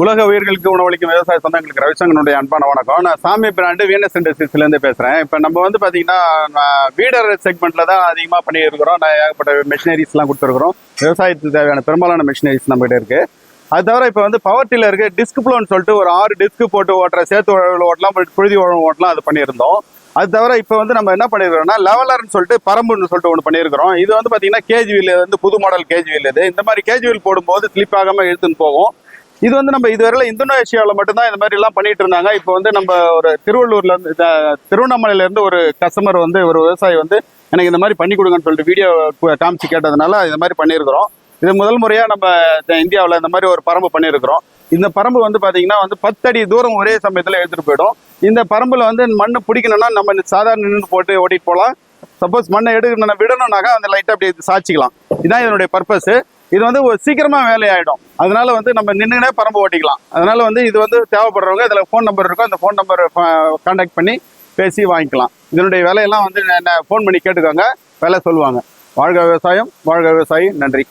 உலக உயிர்களுக்கு உணவளிக்கும் விவசாய சொந்தங்களுக்கு ரவிசங்கனுடைய அன்பான வணக்கம். நான் சாமி பிராண்டு வீனஸ் இண்டஸ்ட்ரீஸ்லேருந்து பேசுகிறேன். இப்போ நம்ம வந்து பார்த்தீங்கன்னா வீடர் செக்மெண்ட்டில் தான் அதிகமாக பண்ணியிருக்கிறோம். நான் ஏகப்பட்ட மிஷினரிஸ்லாம் கொடுத்துருக்குறோம். விவசாயத்துக்கு தேவையான பெரும்பாலான மிஷினரிஸ் நம்மகிட்ட இருக்குது. அது தவிர இப்போ வந்து பவர் டில்லருக்கு டிஸ்க் ப்ளோன்னு சொல்லிட்டு ஒரு 6 டிஸ்க் போட்டு ஓட்டுற சேத்து உழவு ஓட்டலாம், புழுதி உழவு ஓட்டலாம், அது பண்ணியிருந்தோம். அது தவிர இப்போ வந்து நம்ம என்ன பண்ணியிருக்கிறோம்னா லெவலர்னு சொல்லிட்டு பரம்புன்னு சொல்லிட்டு ஒன்று பண்ணியிருக்கிறோம். இது வந்து பார்த்தீங்கன்னா கேஜ் வீல், வந்து புது மாடல் கேஜ் வீல். இது இந்த மாதிரி கேஜ் வீல் போடும்போது ஸ்லிப் ஆகாமல் இழுத்துன்னு போகும். இது வந்து நம்ம இதுவரையில இந்தோனேஷியாவில் மட்டும்தான் இந்த மாதிரி எல்லாம் பண்ணிட்டு இருந்தாங்க. இப்போ வந்து நம்ம ஒரு திருவண்ணாமலையிலேருந்து ஒரு கஸ்டமர் வந்து ஒரு விவசாயி வந்து எனக்கு இந்த மாதிரி பண்ணி கொடுங்கன்னு சொல்லிட்டு வீடியோ காமிச்சு கேட்டதுனால இந்த மாதிரி பண்ணியிருக்கிறோம். இது முதல் முறையாக நம்ம இந்தியாவில் இந்த மாதிரி ஒரு பரம்பு பண்ணியிருக்கிறோம். இந்த பரம்பு வந்து பார்த்தீங்கன்னா வந்து 10 அடி தூரம் ஒரே சமயத்தில் எடுத்துகிட்டு போயிடும். இந்த பரம்பில் வந்து மண்ணை பிடிக்கணும்னா நம்ம சாதாரண நின்று போட்டு ஓட்டிட்டு போகலாம். சப்போஸ் மண்ணை விடணும்னாக்கா அந்த லைட்டாக அப்படி சாய்ச்சிக்கலாம். இதுதான் இதனுடைய பர்பஸ். இது வந்து ஒரு சீக்கிரமா வேலையாயிடும். அதனால வந்து நம்ம நின்றுனே பரம்பு ஓட்டிக்கலாம். அதனால வந்து இது வந்து தேவைப்படுறவங்க இதில் ஃபோன் நம்பர் இருக்கும், அந்த ஃபோன் நம்பர் கான்டாக்ட் பண்ணி பேசி வாங்கிக்கலாம். இதனுடைய விலையெல்லாம் வந்து ஃபோன் பண்ணி கேட்டுக்கோங்க, விலை சொல்லுவாங்க. வாழ்க விவசாயம், வாழ்க விவசாயி. நன்றி.